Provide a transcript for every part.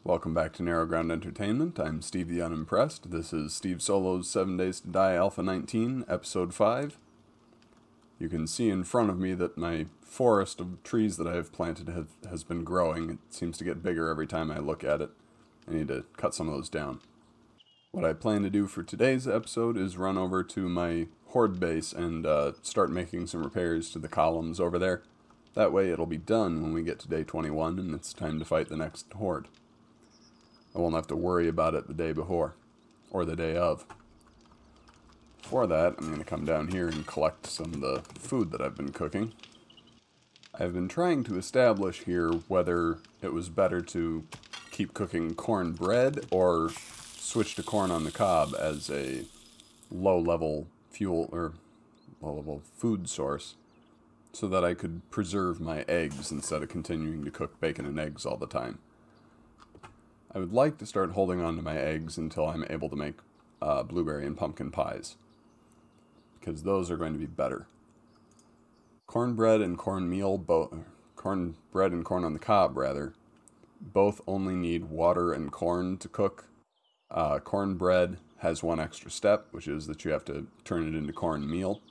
Welcome back to Narrow Ground Entertainment. I'm Steve the Unimpressed. This is Steve Solo's 7 Days to Die Alpha 19, Episode 5. You can see in front of me that my forest of trees that I have planted has been growing. It seems to get bigger every time I look at it. I need to cut some of those down. What I plan to do for today's episode is run over to my horde base and start making some repairs to the columns over there. That way it'll be done when we get to day 21 and it's time to fight the next horde. I won't have to worry about it the day before, or the day of. For that, I'm going to come down here and collect some of the food that I've been cooking. I've been trying to establish here whether it was better to keep cooking corn bread or switch to corn on the cob as a low-level fuel or low-level food source so that I could preserve my eggs instead of continuing to cook bacon and eggs all the time. I would like to start holding on to my eggs until I'm able to make blueberry and pumpkin pies, because those are going to be better. Cornbread and cornmeal, cornbread and corn on the cob, rather, both only need water and corn to cook. Cornbread has one extra step, which is that you have to turn it into cornmeal,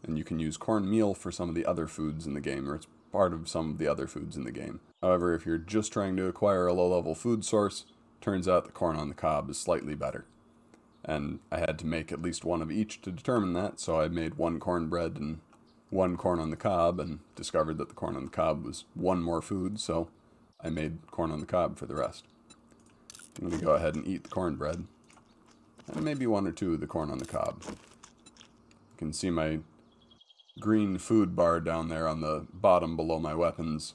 and you can use cornmeal for some of the other foods in the game, or it's part of some of the other foods in the game. However, if you're just trying to acquire a low-level food source, turns out the corn on the cob is slightly better. And I had to make at least one of each to determine that, so I made one cornbread and one corn on the cob, and discovered that the corn on the cob was one more food, so I made corn on the cob for the rest. I'm going to go ahead and eat the cornbread, and maybe one or two of the corn on the cob. You can see my green food bar down there on the bottom below my weapons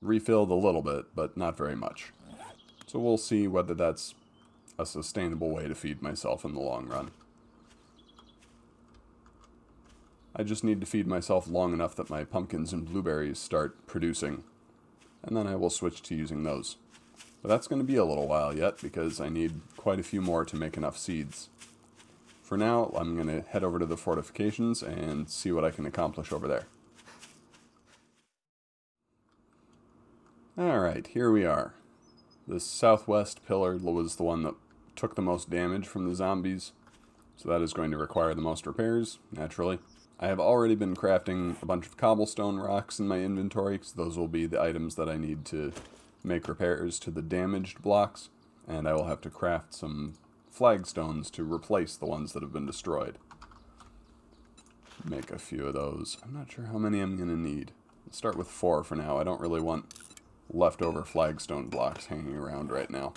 refilled a little bit, but not very much. So we'll see whether that's a sustainable way to feed myself in the long run. I just need to feed myself long enough that my pumpkins and blueberries start producing, and then I will switch to using those. But that's going to be a little while yet, because I need quite a few more to make enough seeds. For now, I'm going to head over to the fortifications and see what I can accomplish over there. Alright, here we are. This southwest pillar was the one that took the most damage from the zombies, so that is going to require the most repairs, naturally. I have already been crafting a bunch of cobblestone rocks in my inventory, because those will be the items that I need to make repairs to the damaged blocks, and I will have to craft some flagstones to replace the ones that have been destroyed. Make a few of those. I'm not sure how many I'm going to need. Let's start with 4 for now. I don't really want leftover flagstone blocks hanging around right now.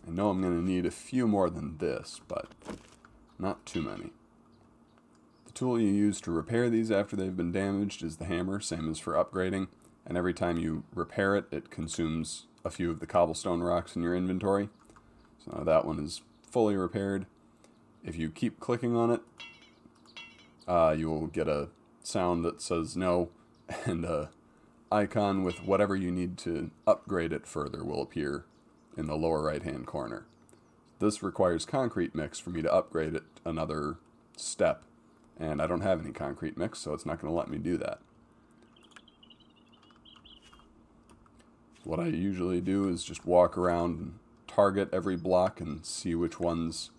I know I'm going to need a few more than this, but not too many. The tool you use to repair these after they've been damaged is the hammer, same as for upgrading, and every time you repair it, it consumes a few of the cobblestone rocks in your inventory. So that one is fully repaired. If you keep clicking on it, you will get a sound that says no, and a icon with whatever you need to upgrade it further will appear in the lower right hand corner. This requires concrete mix for me to upgrade it another step, and I don't have any concrete mix, so it's not going to let me do that. What I usually do is just walk around and target every block and see which ones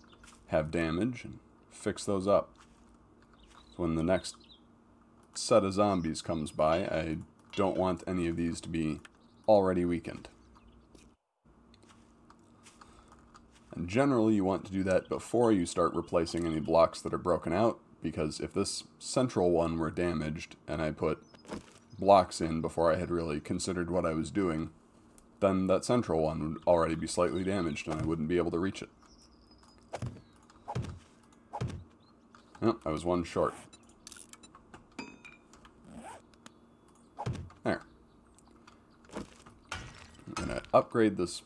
have damage and fix those up. So when the next set of zombies comes by, I don't want any of these to be already weakened. And generally you want to do that before you start replacing any blocks that are broken out, because if this central one were damaged and I put blocks in before I had really considered what I was doing, then that central one would already be slightly damaged and I wouldn't be able to reach it. Oh, I was one short. There. I'm going to upgrade this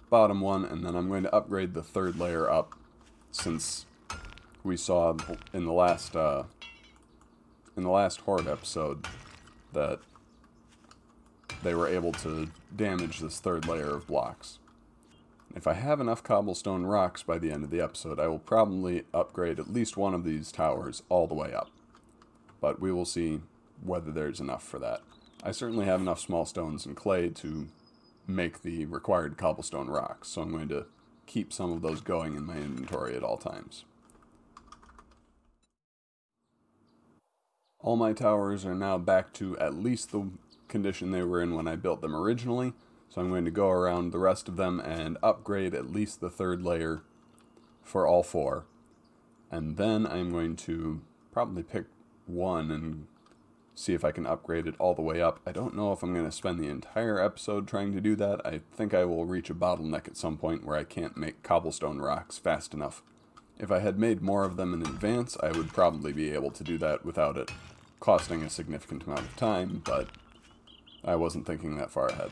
bottom one, and then I'm going to upgrade the third layer up, since we saw in the last horde episode that they were able to damage this third layer of blocks. If I have enough cobblestone rocks by the end of the episode, I will probably upgrade at least one of these towers all the way up. But we will see whether there's enough for that. I certainly have enough small stones and clay to make the required cobblestone rocks, so I'm going to keep some of those going in my inventory at all times. All my towers are now back to at least the condition they were in when I built them originally, so I'm going to go around the rest of them and upgrade at least the third layer for all four. And then I'm going to probably pick one and see if I can upgrade it all the way up. I don't know if I'm going to spend the entire episode trying to do that. I think I will reach a bottleneck at some point where I can't make cobblestone rocks fast enough. If I had made more of them in advance, I would probably be able to do that without it costing a significant amount of time, but I wasn't thinking that far ahead.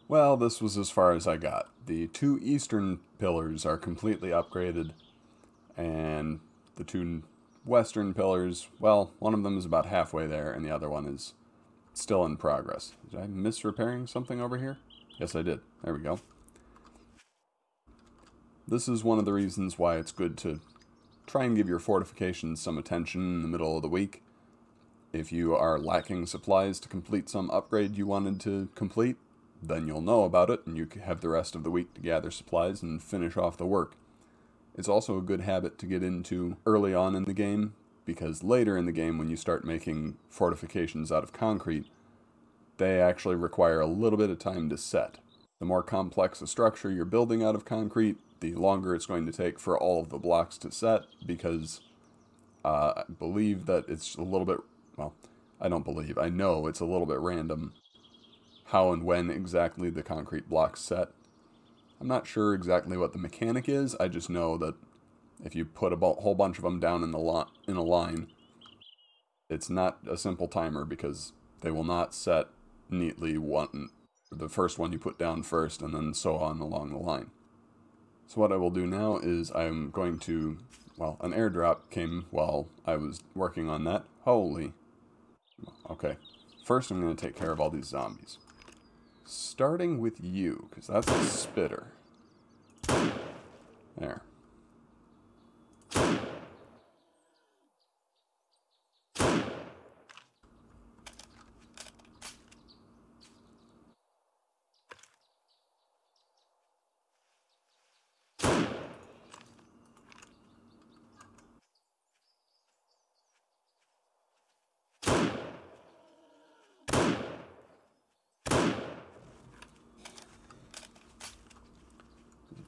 Well, this was as far as I got. The two eastern pillars are completely upgraded, and the two western pillars, well, one of them is about halfway there, and the other one is still in progress. Did I miss repairing something over here? Yes, I did. There we go. This is one of the reasons why it's good to try and give your fortifications some attention in the middle of the week. If you are lacking supplies to complete some upgrade you wanted to complete, then you'll know about it, and you have the rest of the week to gather supplies and finish off the work. It's also a good habit to get into early on in the game, because later in the game when you start making fortifications out of concrete, they actually require a little bit of time to set. The more complex a structure you're building out of concrete, the longer it's going to take for all of the blocks to set, because I believe that it's a little bit, well, I don't believe, I know it's a little bit random how and when exactly the concrete blocks set. I'm not sure exactly what the mechanic is. I just know that if you put a whole bunch of them down in a line, it's not a simple timer because they will not set neatly the first one you put down first and then so on along the line. So what I will do now is I'm going to, well, an airdrop came while I was working on that. Holy. Okay. First I'm going to take care of all these zombies. Starting with you, because that's a spitter. There.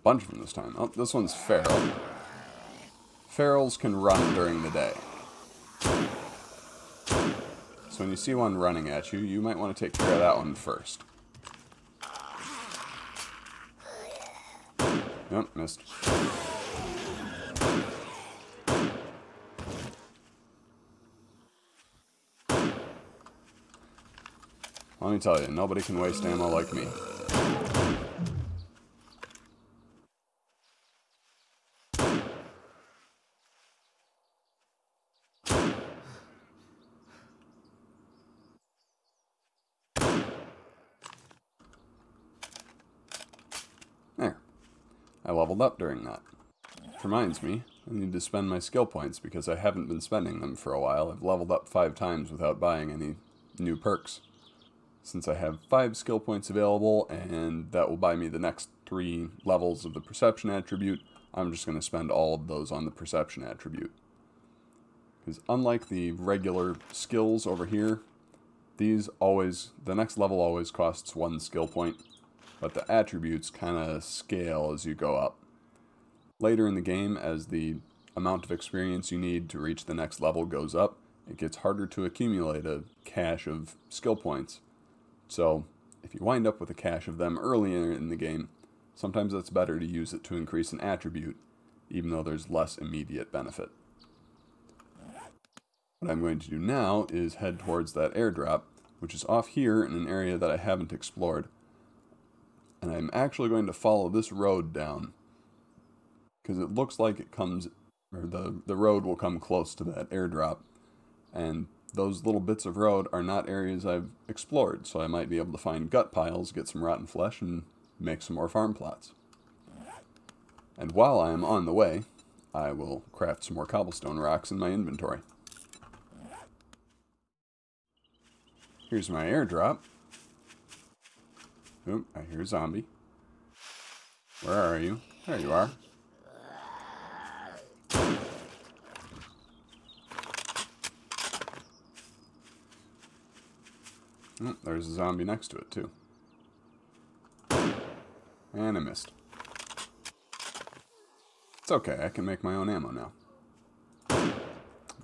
Bunch of them this time. Oh, this one's feral. Ferals can run during the day. So when you see one running at you, you might want to take care of that one first. Yep, missed. Let me tell you, nobody can waste ammo like me. There. I leveled up during that. Which reminds me, I need to spend my skill points because I haven't been spending them for a while. I've leveled up 5 times without buying any new perks. Since I have 5 skill points available, and that will buy me the next 3 levels of the perception attribute, I'm just going to spend all of those on the perception attribute. Because unlike the regular skills over here, the next level always costs 1 skill point, but the attributes kind of scale as you go up. Later in the game, as the amount of experience you need to reach the next level goes up, it gets harder to accumulate a cache of skill points. So, if you wind up with a cache of them earlier in the game, sometimes it's better to use it to increase an attribute, even though there's less immediate benefit. What I'm going to do now is head towards that airdrop, which is off here in an area that I haven't explored. And I'm actually going to follow this road down, because it looks like it comes, or the road will come close to that airdrop, and those little bits of road are not areas I've explored, so I might be able to find gut piles, get some rotten flesh, and make some more farm plots. And while I am on the way, I will craft some more cobblestone rocks in my inventory. Here's my airdrop. Oop, I hear a zombie. Where are you? There you are. Oh, there's a zombie next to it, too. And I missed. It's okay, I can make my own ammo now.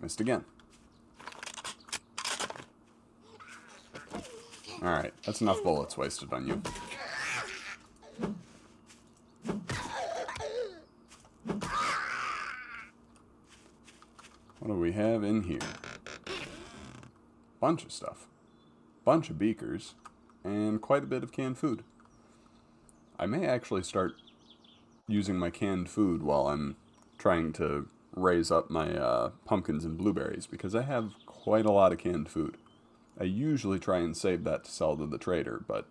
Missed again. Alright, that's enough bullets wasted on you. What do we have in here? Bunch of stuff. Bunch of beakers. And quite a bit of canned food. I may actually start using my canned food while I'm trying to raise up my pumpkins and blueberries, because I have quite a lot of canned food. I usually try and save that to sell to the trader, but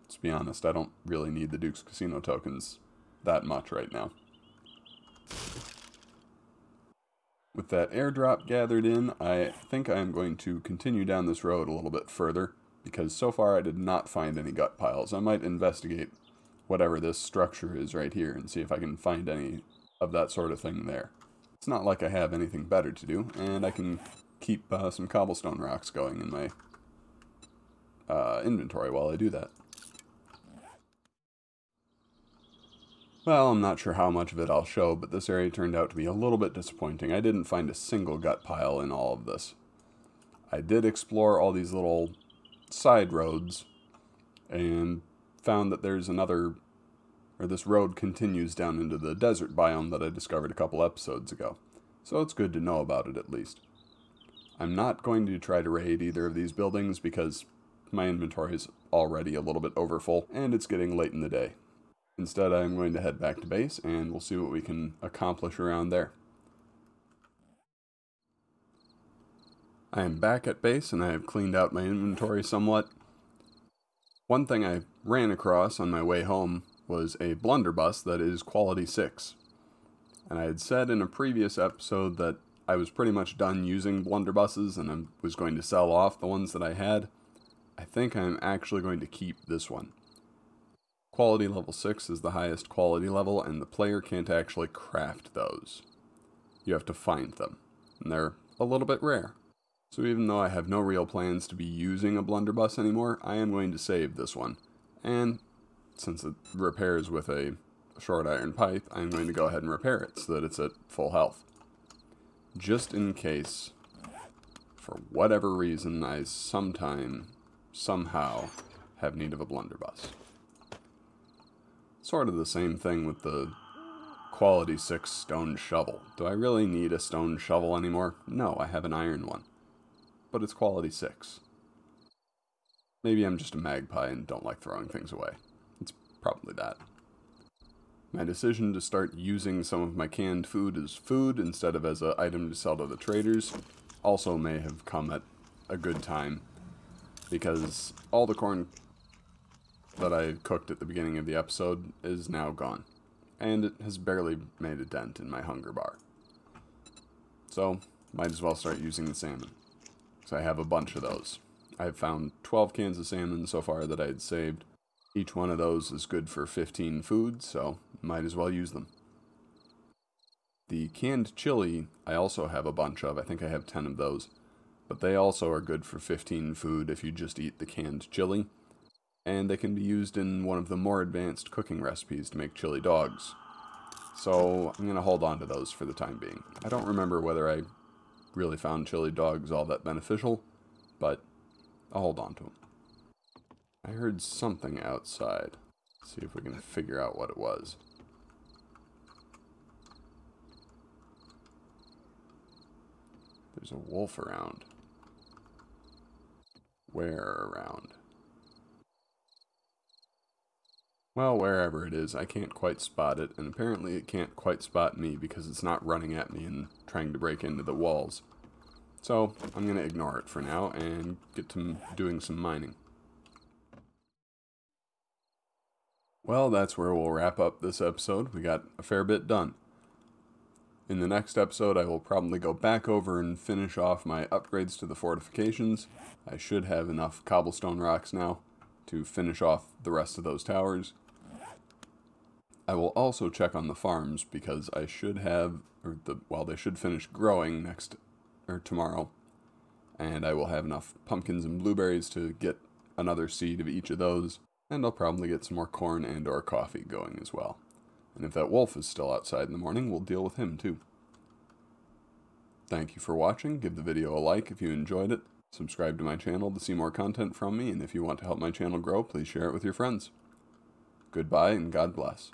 let's be honest, I don't really need the Duke's Casino tokens that much right now. With that airdrop gathered in, I think I'm going to continue down this road a little bit further, because so far I did not find any gut piles. I might investigate whatever this structure is right here and see if I can find any of that sort of thing there. It's not like I have anything better to do, and I can keep some cobblestone rocks going in my inventory while I do that. Well, I'm not sure how much of it I'll show, but this area turned out to be a little bit disappointing. I didn't find a single gut pile in all of this. I did explore all these little side roads and found that there's another, or this road continues down into the desert biome that I discovered a couple episodes ago. So it's good to know about it at least. I'm not going to try to raid either of these buildings because my inventory is already a little bit overfull and it's getting late in the day. Instead, I'm going to head back to base and we'll see what we can accomplish around there. I am back at base and I have cleaned out my inventory somewhat. One thing I ran across on my way home was a blunderbuss that is quality 6. And I had said in a previous episode that I was pretty much done using blunderbusses and I was going to sell off the ones that I had. I think I'm actually going to keep this one. Quality level 6 is the highest quality level, and the player can't actually craft those. You have to find them, and they're a little bit rare. So even though I have no real plans to be using a blunderbuss anymore, I am going to save this one. And since it repairs with a short iron pipe, I'm going to go ahead and repair it so that it's at full health. Just in case, for whatever reason, I somehow have need of a blunderbuss. Sort of the same thing with the quality 6 stone shovel. Do I really need a stone shovel anymore? No, I have an iron one. But it's quality 6. Maybe I'm just a magpie and don't like throwing things away. It's probably that. My decision to start using some of my canned food as food instead of as an item to sell to the traders also may have come at a good time, because all the corn that I cooked at the beginning of the episode is now gone, and it has barely made a dent in my hunger bar. So, might as well start using the salmon, because I have a bunch of those. I've found 12 cans of salmon so far that I had saved. Each one of those is good for 15 food, so might as well use them. The canned chili I also have a bunch of. I think I have 10 of those, but they also are good for 15 food if you just eat the canned chili. And they can be used in one of the more advanced cooking recipes to make chili dogs. So I'm going to hold on to those for the time being. I don't remember whether I really found chili dogs all that beneficial, but I'll hold on to them. I heard something outside. Let's see if we can figure out what it was. There's a wolf around. Where around? Well, wherever it is, I can't quite spot it, and apparently it can't quite spot me because it's not running at me and trying to break into the walls. So, I'm going to ignore it for now and get to doing some mining. Well, that's where we'll wrap up this episode. We got a fair bit done. In the next episode, I will probably go back over and finish off my upgrades to the fortifications. I should have enough cobblestone rocks now to finish off the rest of those towers. I will also check on the farms because I should have, they should finish growing tomorrow. And I will have enough pumpkins and blueberries to get another seed of each of those. And I'll probably get some more corn and or coffee going as well. And if that wolf is still outside in the morning, we'll deal with him too. Thank you for watching. Give the video a like if you enjoyed it. Subscribe to my channel to see more content from me. And if you want to help my channel grow, please share it with your friends. Goodbye and God bless.